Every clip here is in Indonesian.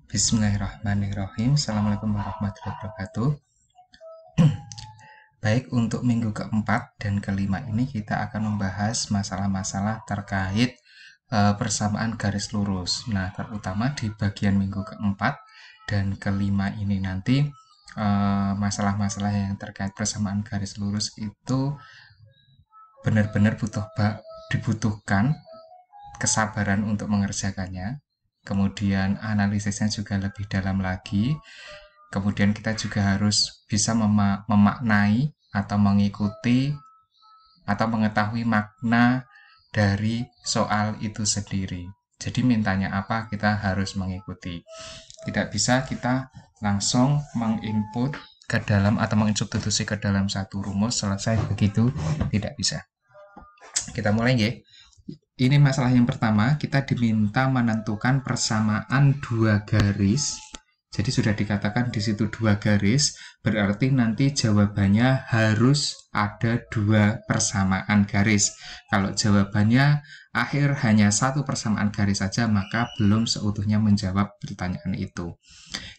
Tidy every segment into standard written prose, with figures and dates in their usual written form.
Bismillahirrahmanirrahim. Assalamualaikum warahmatullahi wabarakatuh. Baik, untuk minggu keempat dan kelima ini kita akan membahas masalah-masalah terkait persamaan garis lurus. Nah, terutama di bagian minggu keempat dan kelima ini nanti masalah-masalah yang terkait persamaan garis lurus itu benar-benar dibutuhkan kesabaran untuk mengerjakannya. Kemudian analisisnya juga lebih dalam lagi. Kemudian kita juga harus bisa memaknai atau mengikuti atau mengetahui makna dari soal itu sendiri. Jadi mintanya apa, kita harus mengikuti. Tidak bisa kita langsung menginput ke dalam atau menginstitusi ke dalam satu rumus selesai begitu, tidak bisa. Kita mulai ya. Ini masalah yang pertama, kita diminta menentukan persamaan dua garis. Jadi sudah dikatakan di situ dua garis, berarti nanti jawabannya harus ada dua persamaan garis. Kalau jawabannya akhir hanya satu persamaan garis saja, maka belum seutuhnya menjawab pertanyaan itu.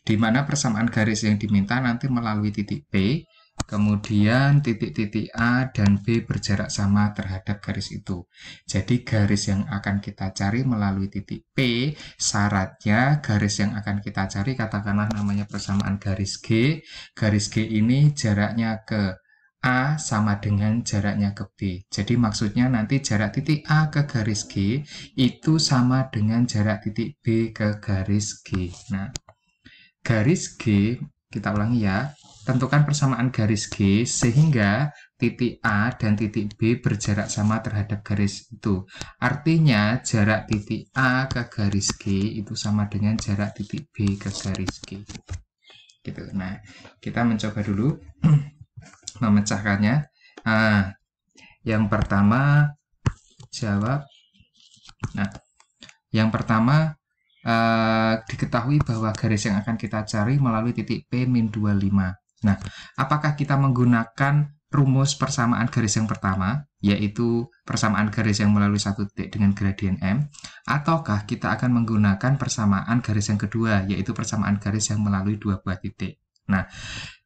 Di mana persamaan garis yang diminta nanti melalui titik P, kemudian titik-titik A dan B berjarak sama terhadap garis itu. Jadi garis yang akan kita cari melalui titik P, syaratnya garis yang akan kita cari katakanlah namanya persamaan garis G. Garis G ini jaraknya ke A sama dengan jaraknya ke B. Jadi maksudnya nanti jarak titik A ke garis G itu sama dengan jarak titik B ke garis G. Nah, garis G, kita ulangi ya. Tentukan persamaan garis G sehingga titik A dan titik B berjarak sama terhadap garis itu. Artinya jarak titik A ke garis G itu sama dengan jarak titik B ke garis G. Gitu. Nah, kita mencoba dulu memecahkannya. Nah, yang pertama jawab. Nah, yang pertama diketahui bahwa garis yang akan kita cari melalui titik P-25. Nah, apakah kita menggunakan rumus persamaan garis yang pertama, yaitu persamaan garis yang melalui satu titik dengan gradien M, ataukah kita akan menggunakan persamaan garis yang kedua, yaitu persamaan garis yang melalui dua buah titik. Nah,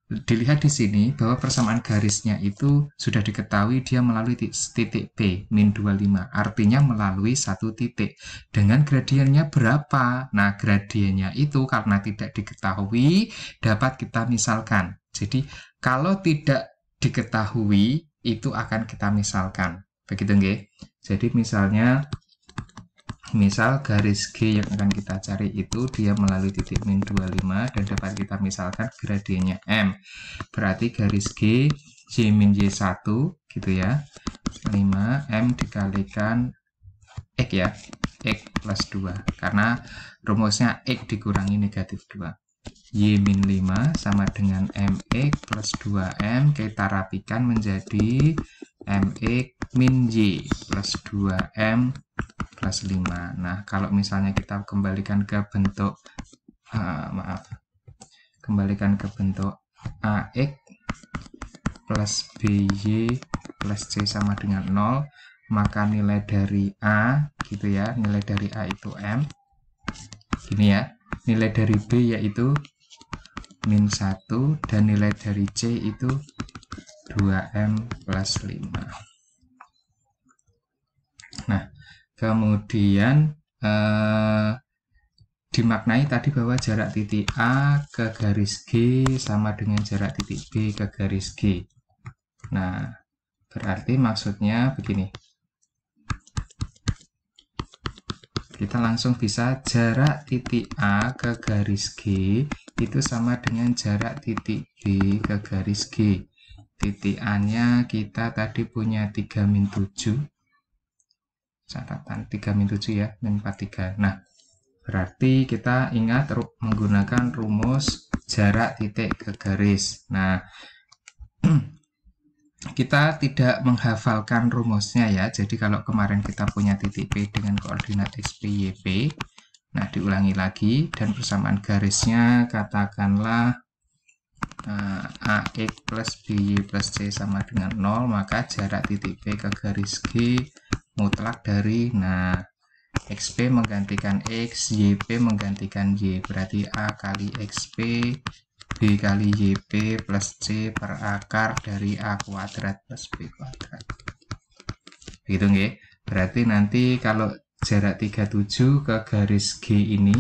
dilihat di sini bahwa persamaan garisnya itu sudah diketahui dia melalui titik P, min 25, artinya melalui satu titik. Dengan gradiennya berapa? Nah, gradiennya itu karena tidak diketahui, dapat kita misalkan. Jadi, kalau tidak diketahui, itu akan kita misalkan. Begitu nggih? Jadi, misal garis G yang akan kita cari itu dia melalui titik min 25 dan dapat kita misalkan gradiennya M. Berarti garis G J min Y1 gitu ya. 5M dikalikan X ya. X plus 2. Karena rumusnya X dikurangi negatif 2. Y min 5 sama dengan MX plus 2M. Kita rapikan menjadi MX min Y plus 2M plus 5. Nah, kalau misalnya kita kembalikan ke bentuk kembalikan ke bentuk AX plus BY plus C sama dengan 0, maka nilai dari A gitu ya, nilai dari A itu M. Gini ya, nilai dari B yaitu min 1 dan nilai dari C itu 2M plus 5. Nah, kemudian dimaknai tadi bahwa jarak titik A ke garis G sama dengan jarak titik B ke garis G. Nah, berarti maksudnya begini. Kita langsung bisa jarak titik A ke garis G itu sama dengan jarak titik B ke garis G. Titik A-nya kita tadi punya 3 min 7. Catatan 3 min 7 ya, min 43. Nah, berarti kita ingat menggunakan rumus jarak titik ke garis. Nah, kita tidak menghafalkan rumusnya ya. Jadi kalau kemarin kita punya titik P dengan koordinat X, Y, P. Nah, diulangi lagi dan persamaan garisnya katakanlah AX plus BY plus C sama dengan 0, maka jarak titik P ke garis G mutlak dari, nah, XP menggantikan X, YP menggantikan Y. Berarti A kali XP, B kali YP plus C per akar dari A kuadrat plus B kuadrat. Begitu nggih. Berarti nanti kalau jarak 37 ke garis G ini,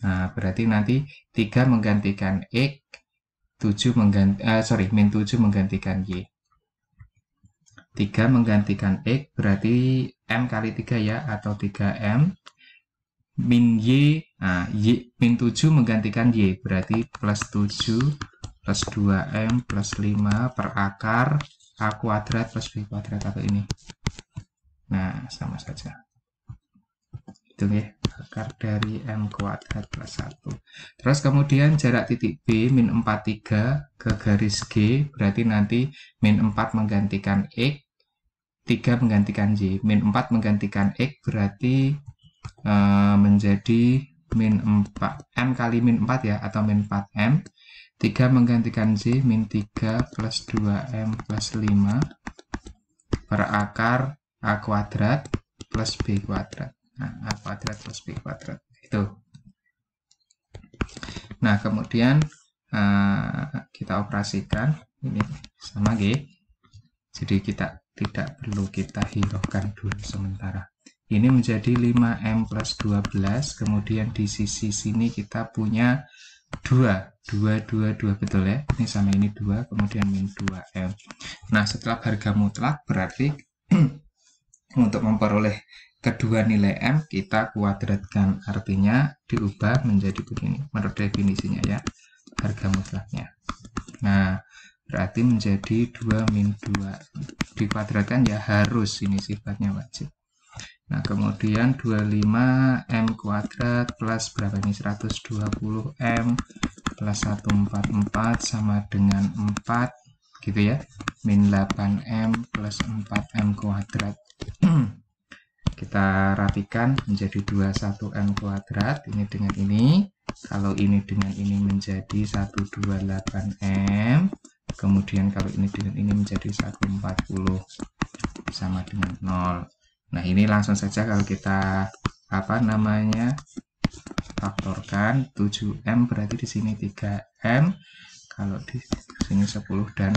nah berarti nanti 3 menggantikan X, 7 min 7 menggantikan Y. 3 menggantikan X berarti M kali 3 ya, atau 3M. Min Y, nah min 7 menggantikan Y, berarti plus 7 plus 2M plus 5 per akar A kuadrat plus B kuadrat, atau ini. Nah, sama saja. Itu ya, akar dari M kuadrat plus 1. Terus kemudian jarak titik B min 43 ke garis G, berarti nanti min 4 menggantikan X, 3 menggantikan Y. Min 4 menggantikan X berarti menjadi min 4 M kali min 4 ya, atau min 4M. 3 menggantikan Z, min 3 plus 2M plus 5 per akar A kuadrat plus B kuadrat. Nah, A kuadrat plus B kuadrat. Itu. Nah, kemudian kita operasikan. Ini sama G. Jadi kita tidak perlu kita hiraukan dulu sementara. Ini menjadi 5M plus 12. Kemudian di sisi sini kita punya 2, betul ya. Ini sama ini 2, kemudian min 2M. Nah, setelah harga mutlak berarti untuk memperoleh kedua nilai M kita kuadratkan, artinya diubah menjadi begini menurut definisinya ya, harga mutlaknya. Nah, berarti menjadi 2 min 2 dikuadratkan ya, harus, ini sifatnya wajib. Nah, kemudian 25M kuadrat plus berapa ini, 120M plus 144 sama dengan 4 gitu ya, min 8M plus 4M kuadrat. Kita rapikan menjadi 21M kuadrat, ini dengan ini. Kalau ini dengan ini menjadi 128M. Kemudian kalau ini dengan ini menjadi 140 sama dengan 0. Nah, ini langsung saja kalau kita faktorkan 7M berarti di sini 3M. Kalau di sini 10 dan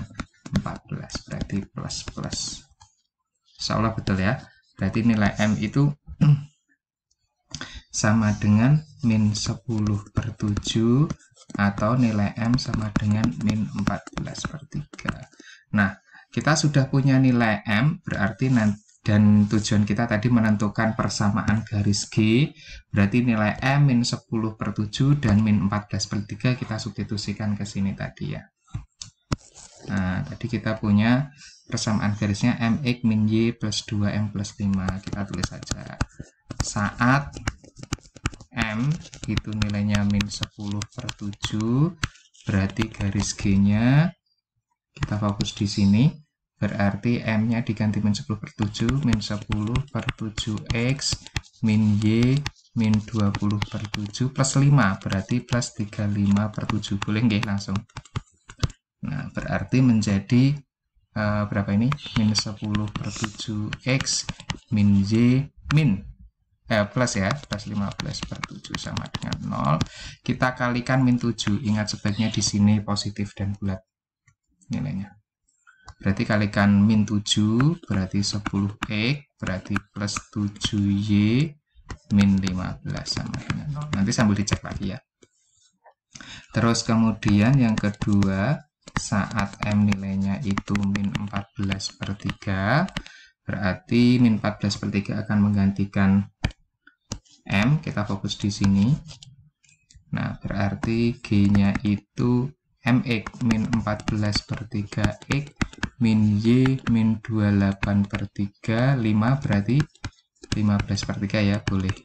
14 berarti plus. Insyaallah betul ya. Berarti nilai M itu sama dengan min 10 per 7 atau nilai M sama dengan min 14 per 3. Nah, kita sudah punya nilai M, berarti dan tujuan kita tadi menentukan persamaan garis G, berarti nilai M min 10 per 7 dan min 14 per 3 kita substitusikan ke sini tadi ya. Nah, tadi kita punya persamaan garisnya MX min Y plus 2M plus 5. Kita tulis saja. Saat M itu nilainya min 10 per 7, berarti garis G-nya kita fokus di sini. Berarti M-nya diganti min 10 per 7, min 10 per 7X, min Y, min 20 per 7, plus 5, berarti plus 35 per 7. Boleh nggih langsung? Nah, berarti menjadi berapa ini? Min 10 per 7X, min Y, plus ya, plus 15 per 7 sama dengan 0. Kita kalikan min 7. Ingat sebaiknya di sini positif dan bulat nilainya. Berarti kalikan min 7 berarti 10X berarti plus 7Y min 15 sama dengan 0. Nanti sambil dicek lagi ya. Terus kemudian yang kedua, saat M nilainya itu min 14 per 3, berarti min 14 per 3 akan menggantikan M. Kita fokus di sini. Nah, berarti G-nya itu MX min 14 per 3X min Y min 28 per 3, 5 berarti 15 per 3 ya, boleh.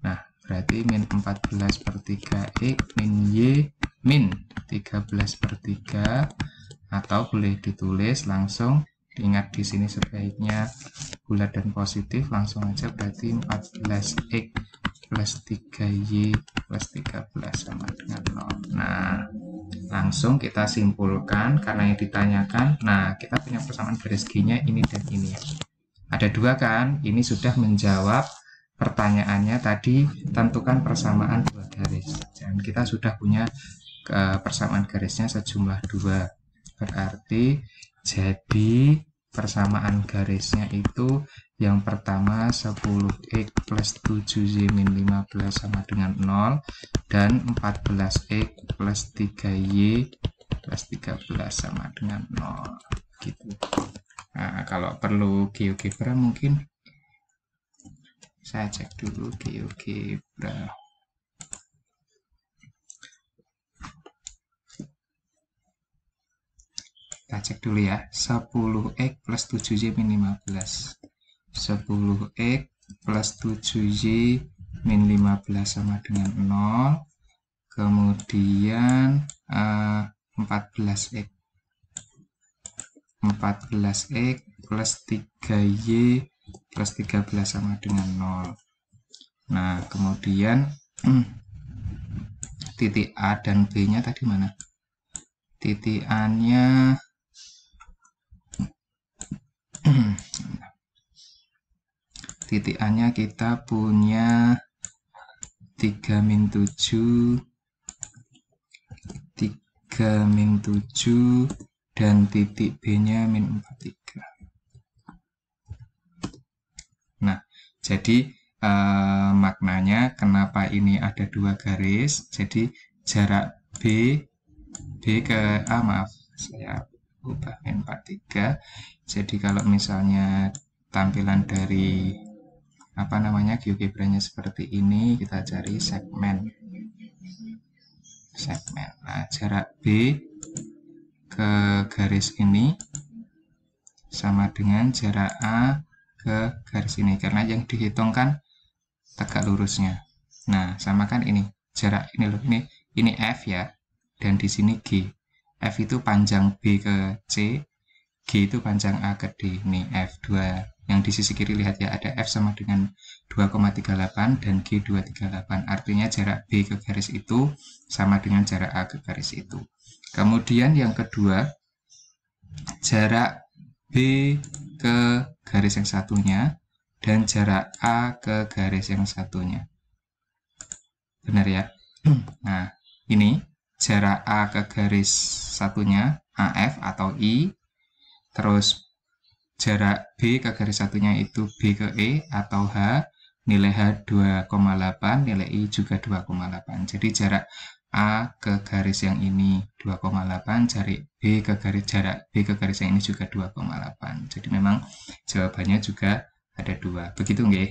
Nah, berarti min 14 per 3X min Y min 13 per 3, atau boleh ditulis langsung. Ingat di sini sebaiknya bulat dan positif, langsung aja, berarti 14X plus 3Y plus 13 sama dengan 0. Nah, langsung kita simpulkan karena yang ditanyakan. Nah, kita punya persamaan garis G-nya ini dan ini ya. Ada 2 kan? Ini sudah menjawab pertanyaannya tadi, tentukan persamaan 2 garis. Dan kita sudah punya persamaan garisnya sejumlah 2. Berarti jadi persamaan garisnya itu yang pertama 10x plus 7y min 15 sama dengan 0, dan 14x plus 3y plus 13 sama dengan 0 gitu. Nah, kalau perlu GeoGebra mungkin saya cek dulu GeoGebra. Kita cek dulu ya. 10x plus 7y min 15. 10x plus 7y min 15 sama dengan 0. Kemudian 14x. 14x plus 3y plus 13 sama dengan 0. Nah, kemudian titik A dan B-nya tadi mana? Titik A-nya titik A-nya kita punya 3 min 7, 3 min 7, dan titik B-nya min 43. Nah, jadi maknanya kenapa ini ada 2 garis, jadi jarak B ke A, maaf, saya ubah min 43. Jadi kalau misalnya tampilan dari GeoGebra-nya seperti ini, kita cari segmen. Nah, jarak B ke garis ini sama dengan jarak A ke garis ini, karena yang dihitung kan tegak lurusnya. Nah, sama kan ini jarak ini loh, ini F ya, dan di sini G. F itu panjang B ke C, G itu panjang A ke D. Ini F2. Yang di sisi kiri lihat ya, ada F sama dengan 2,38 dan G 238. Artinya jarak B ke garis itu sama dengan jarak A ke garis itu. Kemudian yang kedua, jarak B ke garis yang satunya dan jarak A ke garis yang satunya. Benar ya? Nah, ini jarak A ke garis satunya, AF atau I. Terus jarak B ke garis satunya itu B ke E atau H. Nilai H 2,8, nilai I juga 2,8. Jadi jarak A ke garis yang ini 2,8, jarak B ke garis yang ini juga 2,8. Jadi memang jawabannya juga ada 2. Begitu nggih?